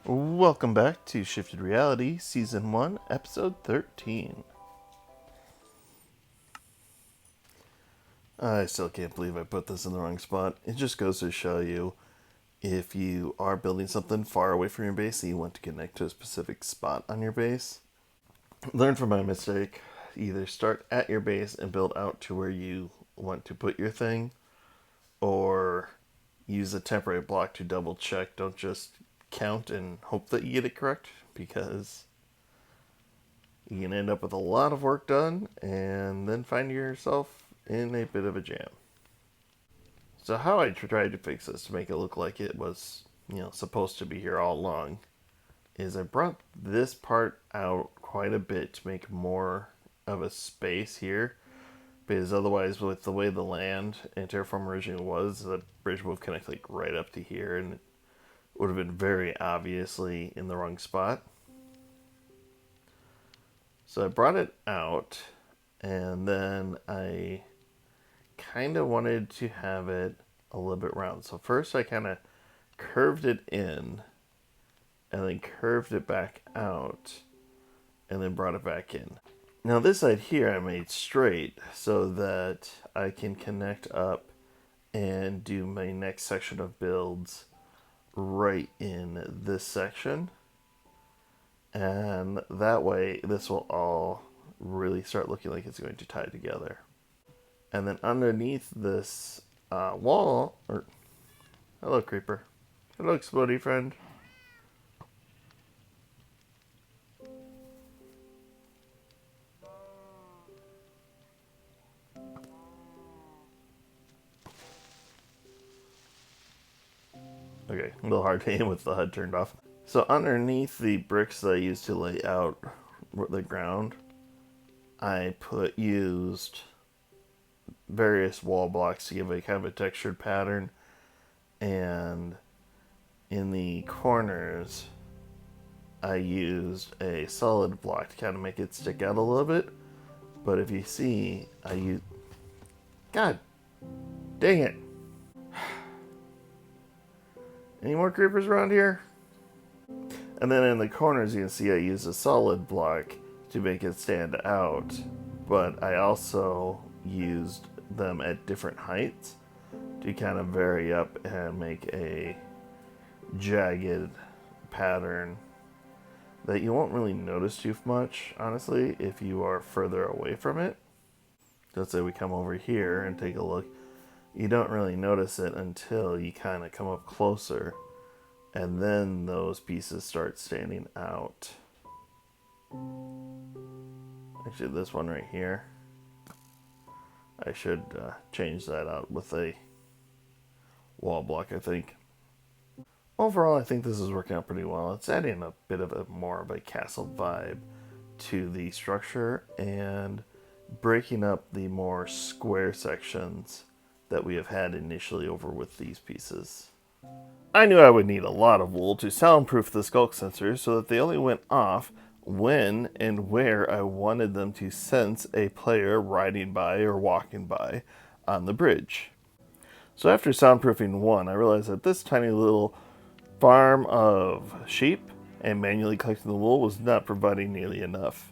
Welcome back to Shifted Reality, Season 1, Episode 13. I still can't believe I put this in the wrong spot. It just goes to show you, if you are building something far away from your base and you want to connect to a specific spot on your base, learn from my mistake. Either start at your base and build out to where you want to put your thing, or use a temporary block to double check. Don't just count and hope that you get it correct, because you can end up with a lot of work done and then find yourself in a bit of a jam. So how I tried to fix this to make it look like it was, supposed to be here all along, is I brought this part out quite a bit to make more of a space here, because otherwise, with the way the land in Terraform originally was, the bridge would connect like right up to here, and it would have been very obviously in the wrong spot. So I brought it out, and then I kind of wanted to have it a little bit round. So first I kind of curved it in, and then curved it back out, and then brought it back in. Now this side here I made straight so that I can connect up and do my next section of builds right in this section. And that way this will all really start looking like it's going to tie together. And then underneath this wall, or hello creeper, hello explodey friend. Okay, a little hard to aim with the HUD turned off. So underneath the bricks that I used to lay out the ground, I used various wall blocks to give a kind of a textured pattern, and in the corners I used a solid block to kind of make it stick out a little bit. But if you see, I used... God dang it. Any more creepers around here? And then in the corners you can see I used a solid block to make it stand out, but I also used them at different heights to kind of vary up and make a jagged pattern that you won't really notice too much, honestly, if you are further away from it. Let's say we come over here and take a look. You don't really notice it until you kind of come up closer, and then those pieces start standing out. Actually, this one right here, I should change that out with a wall block, I think. Overall, I think this is working out pretty well. It's adding a bit of more of a castle vibe to the structure and breaking up the more square sections that we have had initially over with these pieces. I knew I would need a lot of wool to soundproof the skulk sensors so that they only went off when and where I wanted them to sense a player riding by or walking by on the bridge. So after soundproofing one, I realized that this tiny little farm of sheep and manually collecting the wool was not providing nearly enough.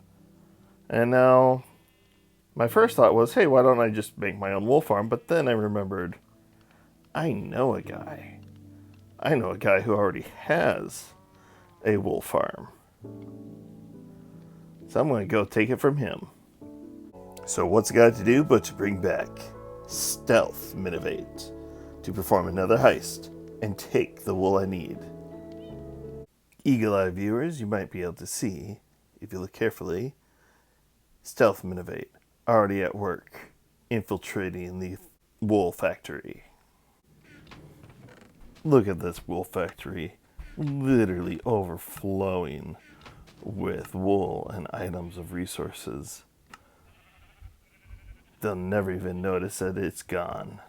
And now, my first thought was, hey, why don't I just make my own wool farm? But then I remembered, I know a guy who already has a wool farm. So I'm going to go take it from him. So what's it got to do but to bring back Stealth Minovate to perform another heist and take the wool I need. Eagle-eye viewers, you might be able to see, if you look carefully, Stealth Minovate already at work, infiltrating the wool factory. Look at this wool factory, literally overflowing with wool and items of resources. They'll never even notice that it's gone.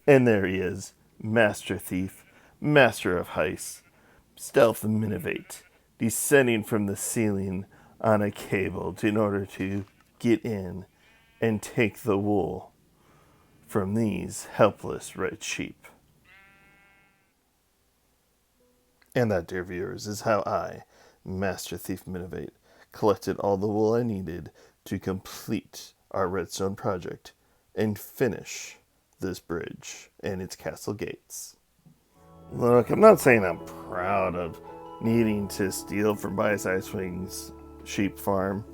And there he is, Master Thief, Master of Heists, Stealth Minovate, descending from the ceiling on a cable in order to get in and take the wool from these helpless red sheep. And that, dear viewers, is how I, Master Thief Minovate, collected all the wool I needed to complete our redstone project and finish this bridge and its castle gates. Look, I'm not saying I'm proud of needing to steal from Bias Icewing's sheep farm,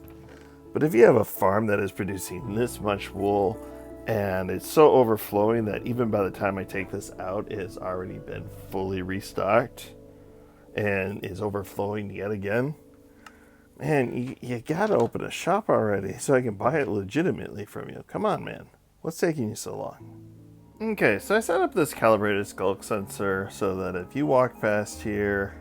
but if you have a farm that is producing this much wool and it's so overflowing that even by the time I take this out, it has already been fully restocked and is overflowing yet again, man, you gotta open a shop already so I can buy it legitimately from you. Come on, man. What's taking you so long? Okay, so I set up this calibrated skulk sensor so that if you walk past here,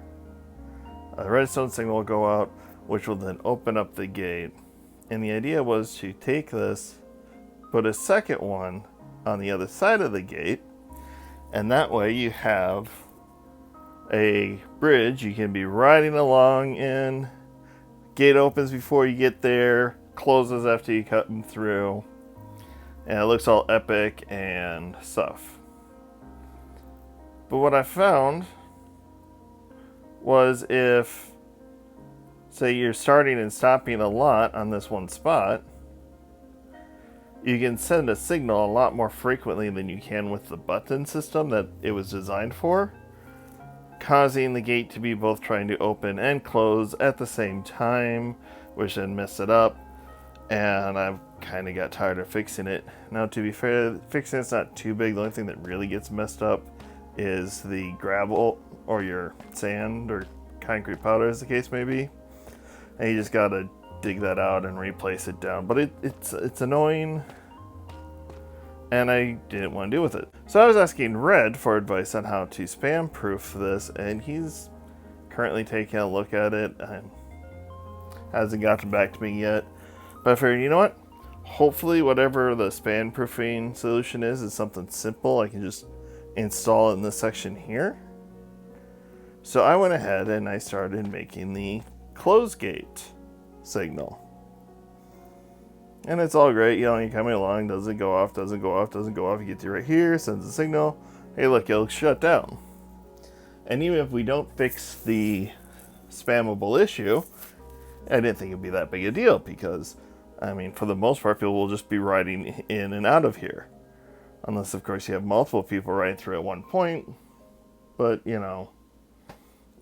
a redstone signal will go out, which will then open up the gate. And the idea was to take this, put a second one on the other side of the gate, and that way you have a bridge you can be riding along in. Gate opens before you get there, closes after you cut them through, and it looks all epic and stuff. But what I found was if, say, you're starting and stopping a lot on this one spot, you can send a signal a lot more frequently than you can with the button system that it was designed for, causing the gate to be both trying to open and close at the same time, which then messed it up, and I kind of got tired of fixing it. Now, to be fair, fixing it's not too big. The only thing that really gets messed up is the gravel or your sand or concrete powder, as the case may be, and you just gotta dig that out and replace it down. But it's annoying, and I didn't want to deal with it. So I was asking Red for advice on how to spam proof this, and he's currently taking a look at it and hasn't gotten back to me yet. But I figured, you know what? Hopefully whatever the spam proofing solution is something simple I can just install in this section here. So I went ahead and I started making the close gate signal. And it's all great, you know, you're coming along, doesn't go off, doesn't go off, doesn't go off. You get to right here, sends a signal. Hey, look, it'll shut down. And even if we don't fix the spammable issue, I didn't think it'd be that big a deal because, I mean, for the most part, people will just be riding in and out of here. Unless, of course, you have multiple people riding through at one point. But, you know,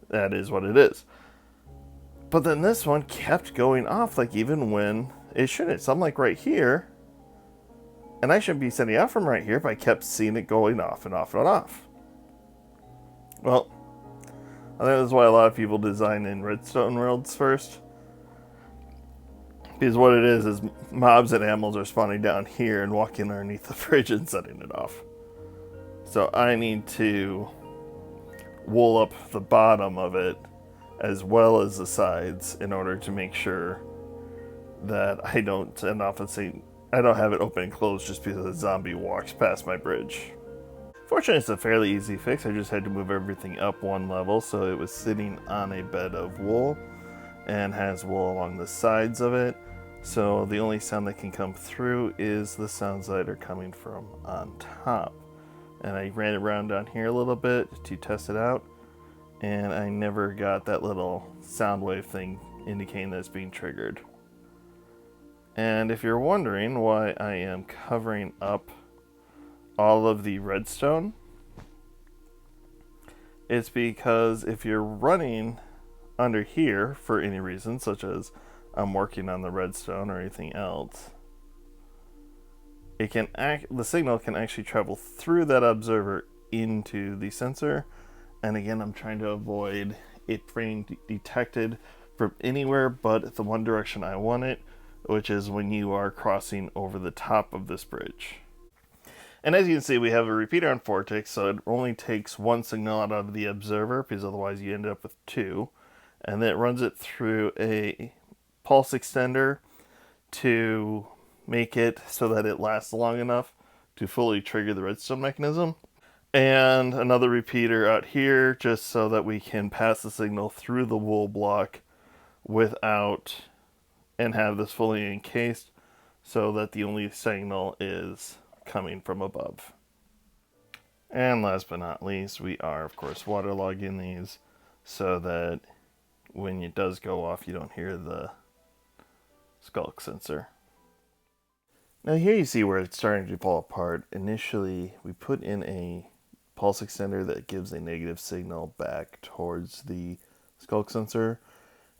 that is what it is. But then this one kept going off, like, even when it shouldn't. So I'm like right here, and I shouldn't be sending out from right here, but I kept seeing it going off and off and off. Well, I think that's why a lot of people design in redstone worlds first. Because what it is mobs and animals are spawning down here and walking underneath the bridge and setting it off. So I need to wool up the bottom of it as well as the sides in order to make sure that I don't end off and say I don't have it open and closed just because a zombie walks past my bridge. Fortunately, it's a fairly easy fix. I just had to move everything up one level so it was sitting on a bed of wool and has wool along the sides of it. So the only sound that can come through is the sounds that are coming from on top. And I ran it around down here a little bit to test it out, and I never got that little sound wave thing indicating that it's being triggered. And if you're wondering why I am covering up all of the redstone, it's because if you're running under here for any reason, such as I'm working on the redstone or anything else, it can the signal can actually travel through that observer into the sensor. And again, I'm trying to avoid it being detected from anywhere but the one direction I want it, which is when you are crossing over the top of this bridge. And as you can see, we have a repeater on Vortex, so it only takes one signal out of the observer, because otherwise you end up with two. And then it runs it through a pulse extender to make it so that it lasts long enough to fully trigger the redstone mechanism. And another repeater out here, just so that we can pass the signal through the wool block without, and have this fully encased so that the only signal is coming from above. And last but not least, we are of course waterlogging these so that when it does go off, you don't hear the skulk sensor. Now here you see where it's starting to fall apart. Initially, we put in a pulse extender that gives a negative signal back towards the skulk sensor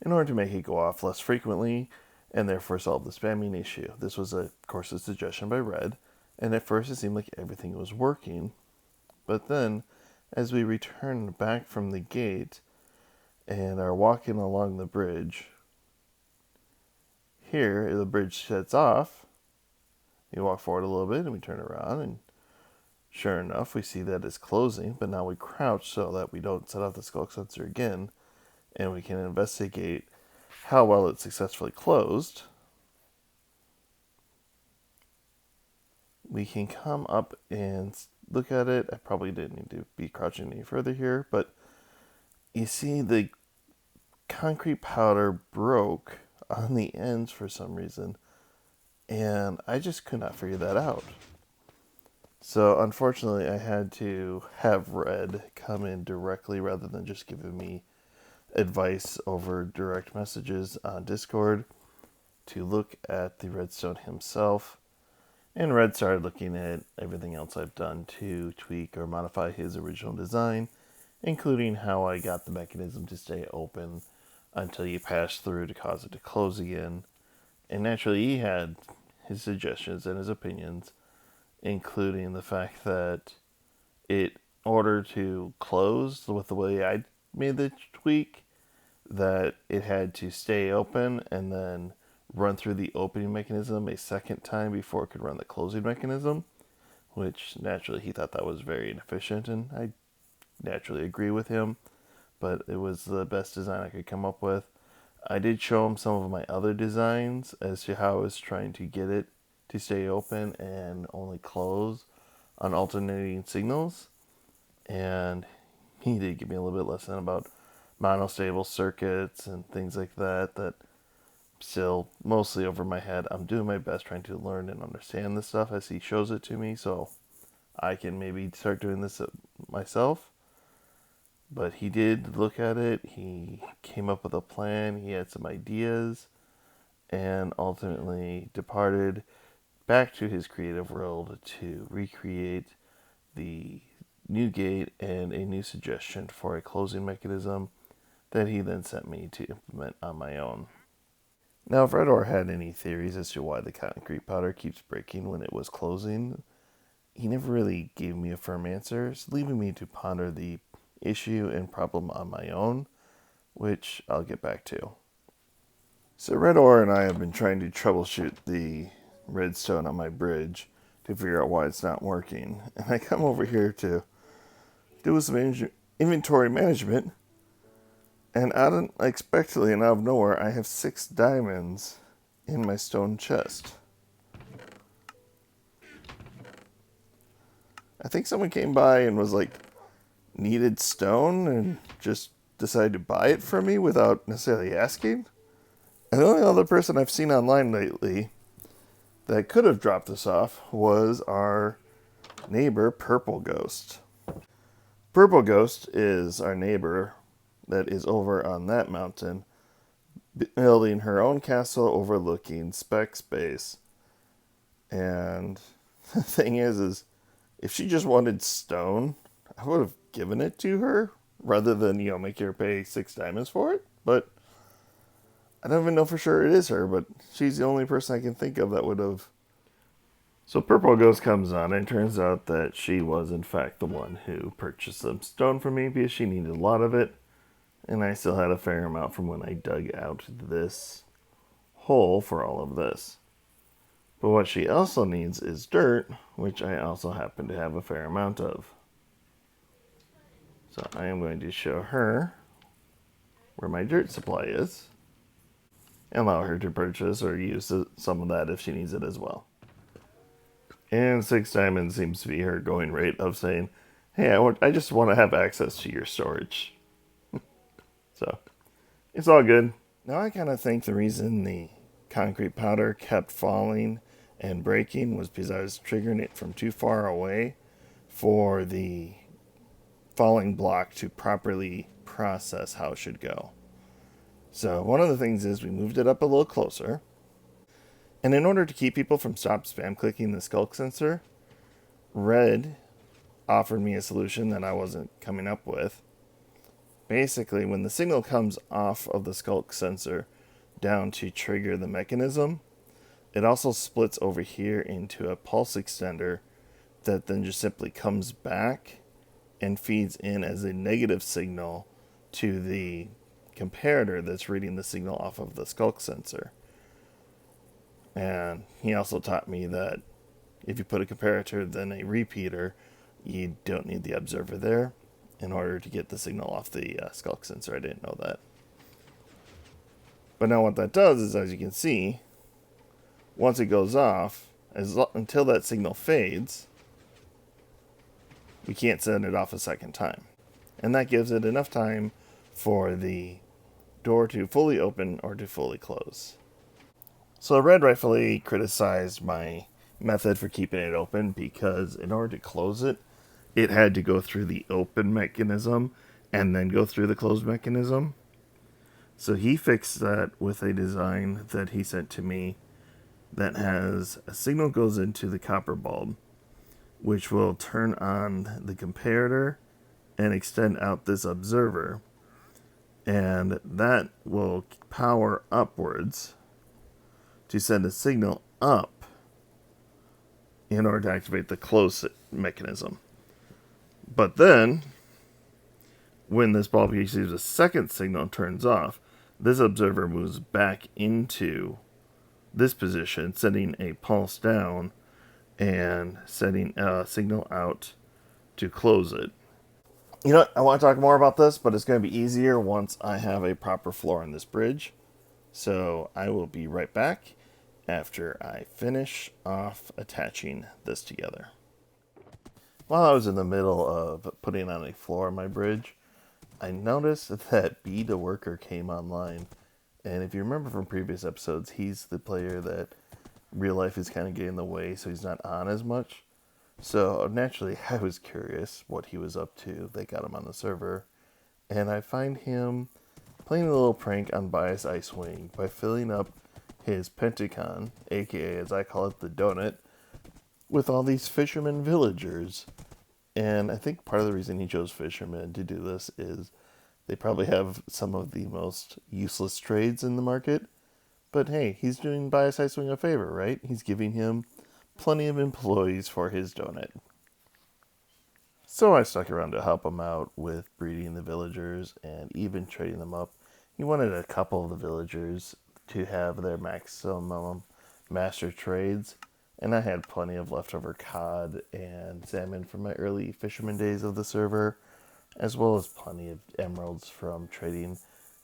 in order to make it go off less frequently and therefore solve the spamming issue. This was, of course, a suggestion by Red, and at first it seemed like everything was working. But then, as we returned back from the gate and are walking along the bridge, here the bridge shuts off. You walk forward a little bit and we turn around, and sure enough, we see that it's closing, but now we crouch so that we don't set off the skulk sensor again, and we can investigate how well it's successfully closed. We can come up and look at it. I probably didn't need to be crouching any further here, but you see the concrete powder broke on the ends for some reason, and I just could not figure that out. So unfortunately, I had to have Red come in directly rather than just giving me advice over direct messages on Discord to look at the redstone himself. And Red started looking at everything else I've done to tweak or modify his original design, including how I got the mechanism to stay open until you pass through to cause it to close again. And naturally, he had his suggestions and his opinions, including the fact that in order to close with the way I made the tweak, that it had to stay open and then run through the opening mechanism a second time before it could run the closing mechanism, which naturally he thought that was very inefficient, and I naturally agree with him, but it was the best design I could come up with. I did show him some of my other designs as to how I was trying to get it to stay open and only close on alternating signals, and he did give me a little bit lesson about monostable circuits and things like that still mostly over my head. I'm doing my best trying to learn and understand this stuff as he shows it to me, so I can maybe start doing this myself. But he did look at it, he came up with a plan, he had some ideas, and ultimately departed back to his creative world to recreate the new gate and a new suggestion for a closing mechanism that he then sent me to implement on my own. Now, if Redor had any theories as to why the concrete powder keeps breaking when it was closing, he never really gave me a firm answer, leaving me to ponder the issue and problem on my own, which I'll get back to. So Redor and I have been trying to troubleshoot the redstone on my bridge to figure out why it's not working. And I come over here to do some inventory management, and unexpectedly and out of nowhere, I have 6 diamonds in my stone chest. I think someone came by and was like, needed stone, and just decided to buy it from me without necessarily asking. And the only other person I've seen online lately that could have dropped this off was our neighbor, PurpleGhost. PurpleGhost is our neighbor that is over on that mountain, building her own castle overlooking Spec Space. And the thing is if she just wanted stone, I would have given it to her rather than, make her pay 6 diamonds for it. But I don't even know for sure it is her, but she's the only person I can think of that would have. So Purple Ghost comes on, and it turns out that she was in fact the one who purchased some stone from me because she needed a lot of it, and I still had a fair amount from when I dug out this hole for all of this. But what she also needs is dirt, which I also happen to have a fair amount of. So I am going to show her where my dirt supply is, and allow her to purchase or use some of that if she needs it as well. And 6 diamonds seems to be her going rate of saying, hey, I just want to have access to your storage. So, it's all good. Now I kind of think the reason the concrete powder kept falling and breaking was because I was triggering it from too far away for the falling block to properly process how it should go. So one of the things is we moved it up a little closer. And in order to keep people from stop spam clicking the skulk sensor, Red offered me a solution that I wasn't coming up with. Basically, when the signal comes off of the skulk sensor down to trigger the mechanism, it also splits over here into a pulse extender that then just simply comes back and feeds in as a negative signal to the comparator that's reading the signal off of the skulk sensor. And he also taught me that if you put a comparator then a repeater, you don't need the observer there in order to get the signal off the skulk sensor. I didn't know that. But now what that does is, as you can see, once it goes off, until that signal fades, we can't send it off a second time. And that gives it enough time for the door to fully open or to fully close. So Red rightfully criticized my method for keeping it open because in order to close it, it had to go through the open mechanism and then go through the closed mechanism. So he fixed that with a design that he sent to me that has a signal goes into the copper bulb, which will turn on the comparator and extend out this observer. And that will power upwards to send a signal up in order to activate the close mechanism. But then, when this bulb receives a second signal and turns off, this observer moves back into this position, sending a pulse down and sending a signal out to close it. You know what? I want to talk more about this, but it's going to be easier once I have a proper floor on this bridge. So I will be right back after I finish off attaching this together. While I was in the middle of putting on a floor on my bridge, I noticed that BeeDaWorker came online. And if you remember from previous episodes, he's the player that real life is kind of getting in the way, so he's not on as much. So naturally, I was curious what he was up to. They got him on the server. And I find him playing a little prank on Bias Icewing by filling up his Pentagon, aka as I call it, the donut, with all these fishermen villagers. And I think part of the reason he chose fishermen to do this is they probably have some of the most useless trades in the market. But hey, he's doing Bias Icewing a favor, right? He's giving him plenty of employees for his donut. So I stuck around to help him out with breeding the villagers and even trading them up. He wanted a couple of the villagers to have their maximum master trades, and I had plenty of leftover cod and salmon from my early fisherman days of the server, as well as plenty of emeralds from trading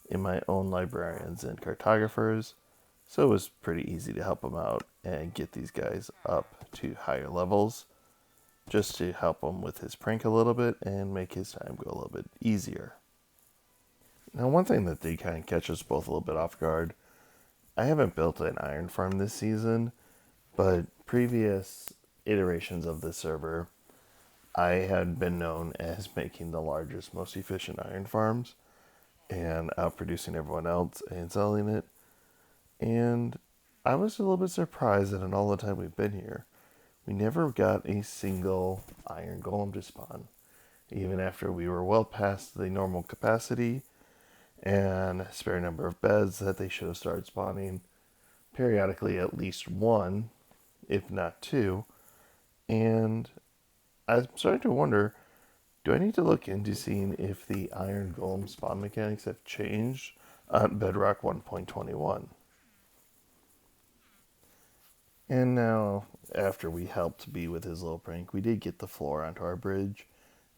in my own librarians and cartographers. So it was pretty easy to help him out and get these guys up to higher levels, just to help him with his prank a little bit and make his time go a little bit easier. Now, one thing that did kind of catch us both a little bit off guard, I haven't built an iron farm this season, but previous iterations of this server, I had been known as making the largest, most efficient iron farms and outproducing everyone else and selling it. And I was a little bit surprised that in all the time we've been here, we never got a single iron golem to spawn, even after we were well past the normal capacity and a spare number of beds that they should have started spawning periodically, at least one, if not two. And I'm starting to wonder, do I need to look into seeing if the iron golem spawn mechanics have changed on Bedrock 1.21? And now, after we helped Bee with his little prank, we did get the floor onto our bridge,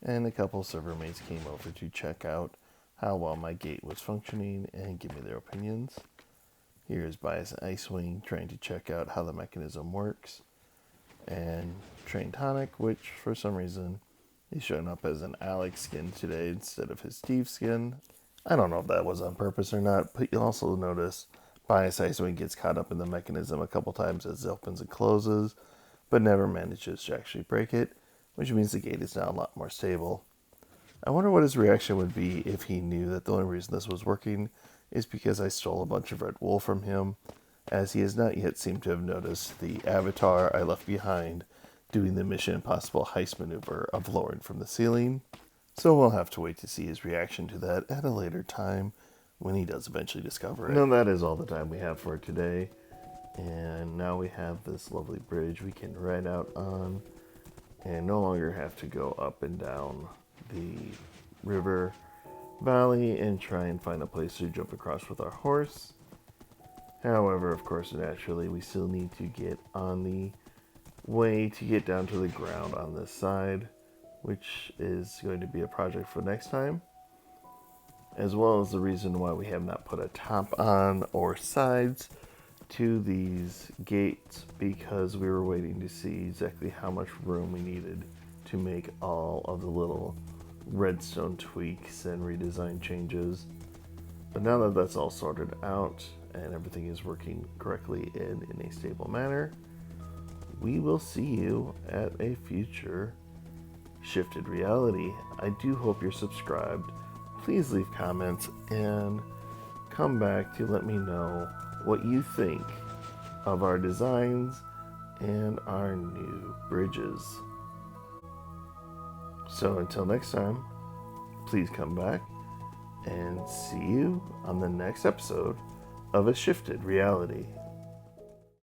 and a couple server mates came over to check out how well my gate was functioning and give me their opinions. Here's Bias Icewing trying to check out how the mechanism works, and TrainTronic, which for some reason he's showing up as an Alex skin today instead of his Steve skin. I don't know if that was on purpose or not, but you'll also notice Bias Icewing gets caught up in the mechanism a couple times as it opens and closes, but never manages to actually break it, which means the gate is now a lot more stable. I wonder what his reaction would be if he knew that the only reason this was working is because I stole a bunch of red wool from him, as he has not yet seemed to have noticed the avatar I left behind doing the Mission Impossible heist maneuver of lowering from the ceiling. So we'll have to wait to see his reaction to that at a later time when he does eventually discover it. No, that is all the time we have for today. And now we have this lovely bridge we can ride out on and no longer have to go up and down the river valley and try and find a place to jump across with our horse. However, of course, naturally, we still need to get on the way to get down to the ground on this side, which is going to be a project for next time, as well as the reason why we have not put a top on or sides to these gates, because we were waiting to see exactly how much room we needed to make all of the little redstone tweaks and redesign changes. But now that that's all sorted out and everything is working correctly and in a stable manner, we will see you at a future shifted reality. I do hope you're subscribed. Please leave comments and come back to let me know what you think of our designs and our new bridges. So until next time, please come back and see you on the next episode of A Shifted Reality.